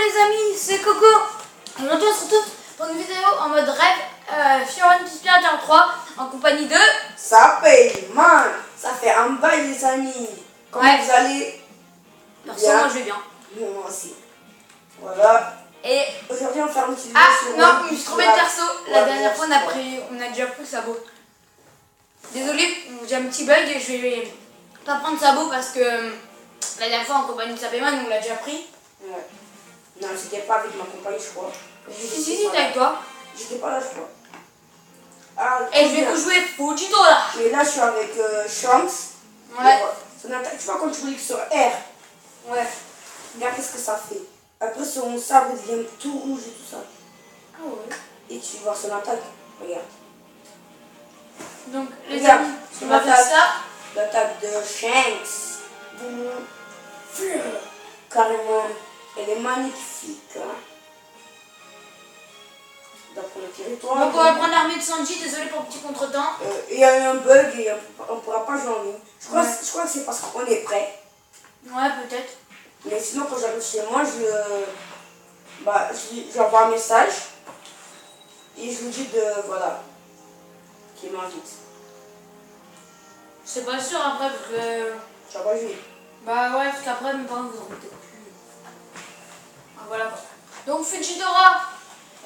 les amis, c'est Coco. Aujourd'hui on se retrouve pour une vidéo en mode rêve sur One Piece Pirate 3 en compagnie de... Ça paye, man. Ça fait un bail les amis. Comment vous allez? Perso, moi je vais bien. Moi aussi. Voilà. Et aujourd'hui on va faire une petite vidéo sur non, One je me Piece suis trompée de perso. La Ouais, dernière fois merci, on a déjà pris le sabot. Désolé, j'ai un petit bug et je vais pas prendre le sabot parce que la dernière fois en compagnie de Sapéman on l'a déjà pris. Ouais. Non, c'était pas avec ma compagnie, je crois. Si, c'était avec toi. J'étais pas là, je crois. Ah, Et je vais vous jouer Fujito là. mais là, je suis avec Shanks. Ouais. Son attaque, tu vois, quand tu cliques sur R, Ouais. regarde qu'est-ce que ça fait. Après, son sabre devient tout rouge et tout ça. Ah ouais. Et tu vois son attaque. Regarde. Donc les Regarde, amis, on son va faire attaque. ça. L'attaque de Shanks. Carrément. Elle est magnifique. Hein. D'après le territoire. Donc on va prendre l'armée de Sanji, désolé pour le petit contretemps. Il y a eu un bug et on ne pourra pas jouer en ligne. Je crois que c'est parce qu'on est prêt. Ouais, peut-être. Mais sinon, quand j'arrive chez moi, j'envoie un message et je lui dis voilà, qu'il m'invite. C'est pas sûr après parce que... Tu vas pas jouer. Bah ouais, parce qu'après mes parents vous auront peut-être plus. Ah, voilà quoi. Donc Fujitora,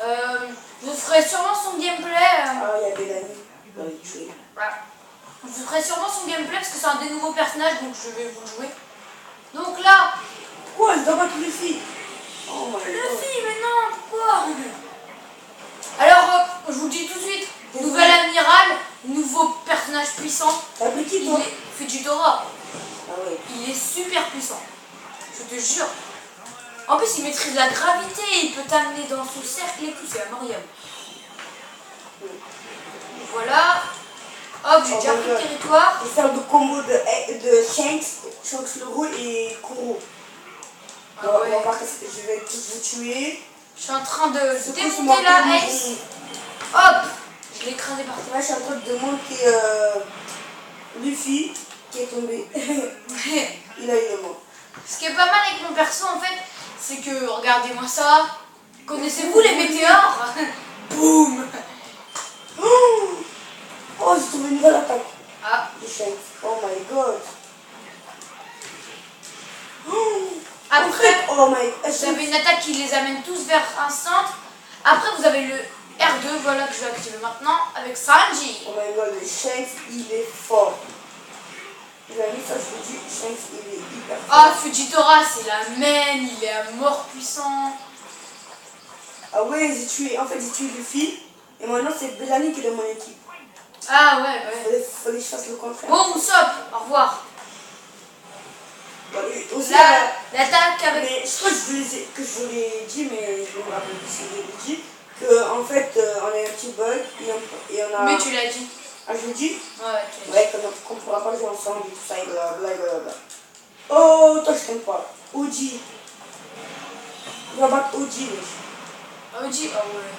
je vous ferai sûrement son gameplay. Ah, il y a Bellamy. Il va le tuer. Voilà. Je vous ferai sûrement son gameplay parce que c'est un des nouveaux personnages donc je vais vous le jouer. Donc là, Pourquoi elle doit battre Luffy? Oh my god. Luffy, mais non, pourquoi? Alors, je vous le dis tout de suite, nouvel amiral, nouveau personnage puissant. T'as pris qui Il toi? est Fujitora. Ah ouais. Il est super puissant. Je te jure. En plus, il maîtrise la gravité, il peut t'amener dans son cercle et tout, c'est incroyable. Voilà. Hop, j'ai déjà pris le territoire. Je vais faire le combo de Shanks le roux et Kuro. Ah ouais. On va voir que je vais tous vous tuer. Je suis en train de Du coup, démonter la Ace. Hop, je l'ai écrasé par terre. Là, je suis en train de monter Luffy qui est tombé. Il a eu le mot. Ce qui est pas mal avec mon perso en fait, c'est que, regardez-moi ça. Connaissez-vous les météores? Boum. Oh, j'ai trouvé une nouvelle attaque. Ah. De Shanks. Oh my god. Après, oh my god. vous avez une attaque qui les amène tous vers un centre. Après, vous avez le R2, voilà que je vais activer maintenant, avec Sanji. Oh my god, le Shanks, il est fort. Il a mis ça, je vous dis, Shanks, il est hyper fort. Ah, Fujitora, c'est la main, il est à mort puissant. Ah ouais, j'ai tué Luffy. Et maintenant, c'est Bellamy qui est de mon équipe. Ah ouais. Fallait que je fasse le contraire. Bon, Usopp, au revoir. Bon, aussi, Là, l'attaque avec... mais je crois que je vous l'ai dit, mais je me rappelle plus si je l'ai dit, qu'en fait, on a eu un petit bug et on a... Mais tu l'as dit. Ah, je l'ai dit? Ouais, tu l'as dit. Ouais, qu'on ne pourra pas jouer ensemble et tout ça, et blablabla. Oh, toi, je t'aime pas. Oji. Il va battre Oji, wesh. Oji, oh ouais.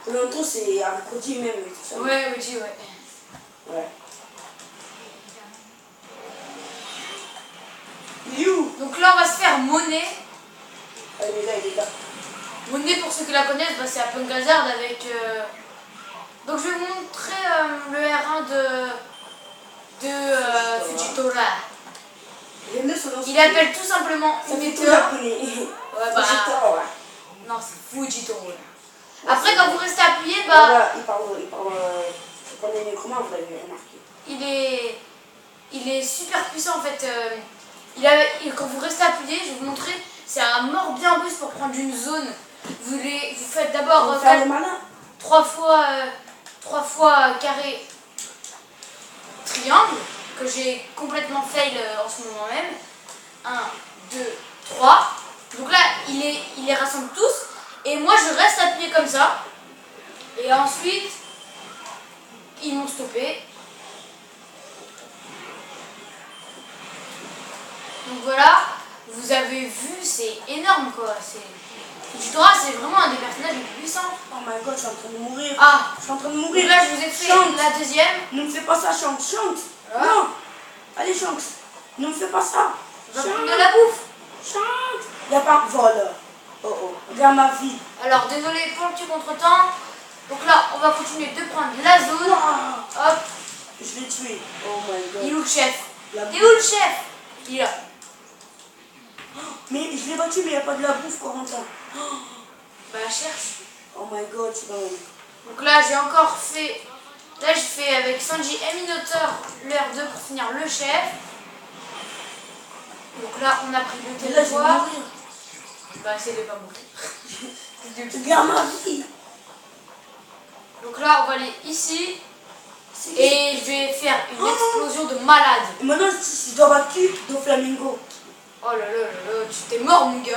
Pour l'intro, c'est avec Oji même et tout ça. Ouais, Oji, ouais. Ouais. You. Donc là, on va se faire monnaie. Ah, il est là. Monnaie, pour ceux qui la connaissent, bah, c'est Apple Gazard avec... Donc je vais vous montrer le R1 de Fujitora. Il appelle tout simplement une météore. japonais. Ouais, bah... Fujitora. Non, c'est Fujitora. Après, quand vous restez appuyé, bah... Voilà, il parle comme les nécromains, vous l'avez remarqué. Il est super puissant en fait. Quand vous restez appuyé, je vais vous montrer, c'est un mort bien russe pour prendre une zone. Vous faites d'abord 3 fois carré triangle, que j'ai complètement fail en ce moment même. 1, 2, 3. Donc là, il les rassemble tous. Et moi, je reste appuyé comme ça. Et ensuite, ils m'ont stoppé. Donc voilà, vous avez vu, c'est énorme quoi. Fujitora, c'est vraiment un des personnages les plus puissants. Oh my god, je suis en train de mourir. Ah, je suis en train de mourir. Donc là, je vous ai fait la deuxième. Ne me fais pas ça, Shanks. Ah. Non. Allez, Shanks. Ne me fais pas ça. On va prendre de la bouffe. Shanks. Y a pas... Voilà. Oh oh. Regarde ma vie. Alors, désolé pour le petit contretemps. Donc là, on va continuer de prendre la zone. Hop. Je l'ai tué. Oh my god. Il est où le chef? La T'es où le chef? Il est là. Mais je l'ai battu, mais il n'y a pas de la bouffe, Corentin. Bah, cherche. Oh my god, c'est pas mal. Donc là, j'ai encore fait... Là, je fais avec Sanji et Minotaur l'heure 2 pour finir le chef. Donc là, on a pris le Et là, je vais territoire. mourir. Bah, essaye de pas mourir. Regarde ma vie. Donc là, on va aller ici. Et je vais faire une explosion de malade. Et maintenant, si je dois battre Doflamingo. Oh là là là là, tu t'es mort, mon gars.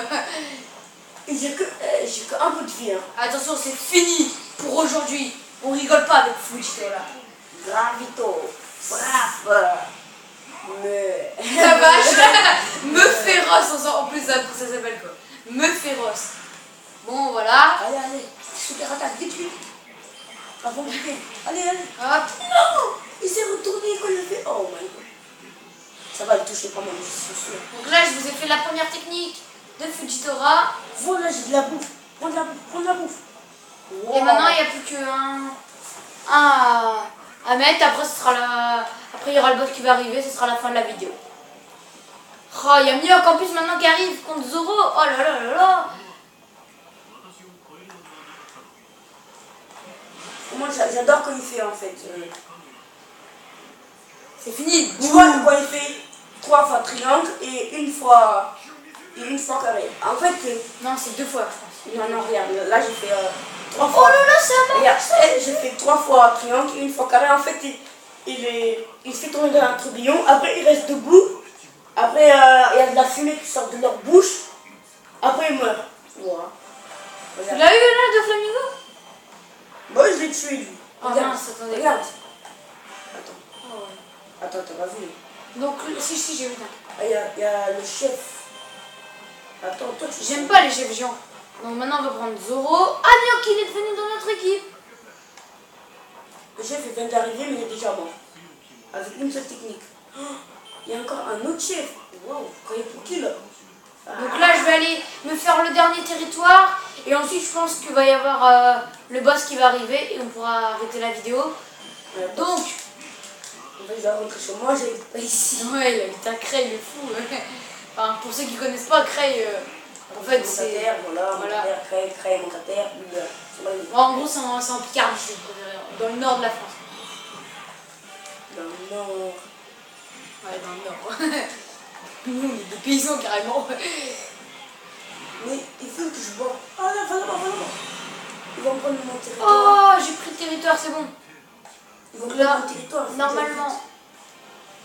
Et j'ai que un peu de vie. Hein. Attention, c'est fini pour aujourd'hui. On rigole pas avec Fujito là. Gravito. Bravo. Mais... La vache. Meuf féroce, en plus ça s'appelle quoi? Meuf féroce. Bon, voilà. Allez, allez. Super attaque, vite, vite. Avant de faire. Allez, allez. Hop. Non. Il s'est retourné quand il a fait... Oh my god. Ça va le toucher quand même, je suis sûr. Donc là, je vous ai fait la première technique de Fujitora. Voilà, j'ai de la bouffe. Prends de la bouffe, prends de la bouffe. Wow. Et maintenant, il n'y a plus qu'un à mettre. Après, ce sera la... Après, il y aura le boss qui va arriver. Ce sera la fin de la vidéo. Oh, il y a Mihawk en plus maintenant qui arrive contre Zoro. Oh là là là là. Moi, j'adore quand il fait en fait. C'est fini. Tu vois, quand il fait 3 fois triangle et une fois carré. En fait, Non, c'est 2 fois, je pense. non, non, regarde, là j'ai fait 3 Oh fois. là là, c'est un Regarde, j'ai fait 3 fois triangle et une fois carré. En fait, il se fait tomber dans un tourbillon. Après, il reste debout. Après, il y a de la fumée qui sort de leur bouche. Après, il meurt. Voilà. Tu l'as eu là, de Flamingo? Bon, je l'ai tué lui. Oh Regarde, mince, attendez. regarde. Attends, Oh, ouais. attends, t'as pas vu. Donc, si, j'ai vu. Ah, il y a le chef. Attends, toi tu J'aime pas les chefs géants. Donc maintenant, on va prendre Zoro. Ah, Mihawk, il est devenu dans notre équipe. Le chef il vient d'arriver, mais il est déjà mort. Avec une seule technique. Oh, il y a encore un autre chef. Waouh, vous croyez pour qui là? Donc là, je vais aller me faire le dernier territoire. Et ensuite, je pense qu'il va y avoir le boss qui va arriver. Et on pourra arrêter la vidéo. Donc, en fait, je dois rentrer chez moi, j'habite pas ici. ouais, il habite à Creil, il est fou. Enfin, pour ceux qui connaissent pas Creil, en fait, c'est... Terre, voilà, Cré, Montataire, lui, Bon, en gros, c'est en Picardie, si vous préférez, dans le nord de la France. dans le nord. Ouais, dans le nord. Nous, on est des paysans carrément. Mais il faut que je bois. Ah là, va là-bas, va là-bas. Ils vont prendre mon territoire. Oh, j'ai pris le territoire, c'est bon. Ils vont Donc prendre là, mon territoire. normalement.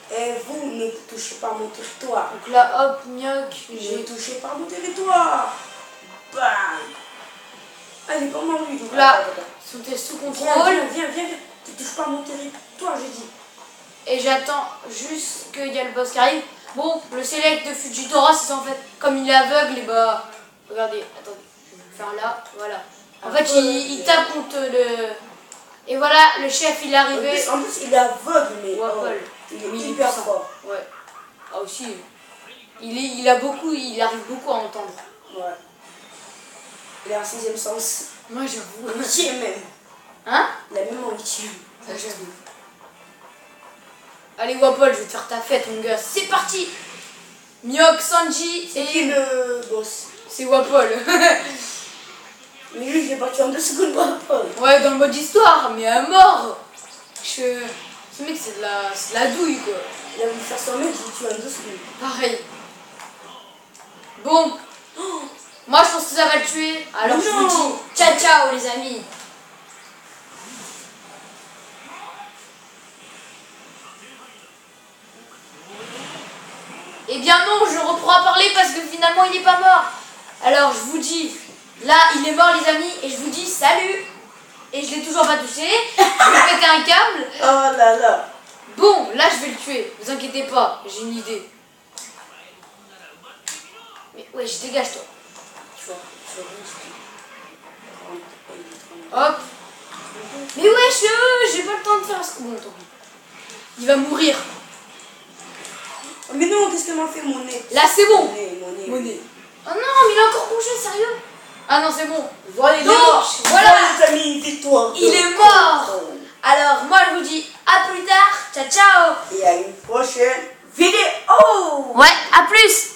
Et vous ne touchez pas mon territoire. Donc là, hop, Mihawk, J'ai touché par mon territoire. Bam. Ah, il est pas mort lui. Donc là, attends. sont sous Viens, contrôle. viens. Tu touches pas mon territoire, j'ai dit. Et j'attends juste qu'il y a le boss qui arrive. Bon, le select de Fujitora, c'est en fait, comme il est aveugle, et bah, regardez, attendez, je vais le faire là, voilà. En fait, il tape contre le... Et voilà, le chef, il est arrivé. En plus, il est aveugle, mais Wapol. il est Mais il est hyper puissant. fort. Ouais. Ah aussi, il arrive beaucoup à entendre. Ouais. Il a un 6e sens. Moi, j'avoue. 8e même. Hein? Il a même en 8e. Ça, j'avoue. Allez, Wapol, je vais te faire ta fête, mon gars. C'est parti! Mihawk, Sanji C'est qui le boss? C'est Wapol. Mais lui, je l'ai battu en 2 secondes, Wapol. Ouais, dans le mode histoire, mais à mort. Ce mec, c'est de la douille, quoi. Il a voulu faire son mec, je l'ai tué en 2 secondes. Pareil. Bon. Moi, je pense que ça va le tuer. Alors, je vous dis ciao, ciao, les amis. Eh bien non, je reprends à parler parce que finalement, il n'est pas mort. Alors, je vous dis, là, il est mort, les amis, et je vous dis salut. Et je l'ai toujours pas touché. Je vais péter un câble. Oh là là. Bon, là, je vais le tuer. Vous inquiétez pas, j'ai une idée. Mais ouais, je dégage, toi. Hop. Mais wesh, j'ai pas le temps de faire ce... Bon, tant pis. Il va mourir. Mais non, qu'est-ce qu'elle m'a fait, mon nez? Là, c'est bon. Mon nez. Oh non, mais il est encore bougé, sérieux? Ah non, c'est bon. Voilà, Donc, voilà. les amis, une victoire. Il est mort. Alors, moi, je vous dis à plus tard. Ciao, ciao. Et à une prochaine vidéo. Ouais, à plus.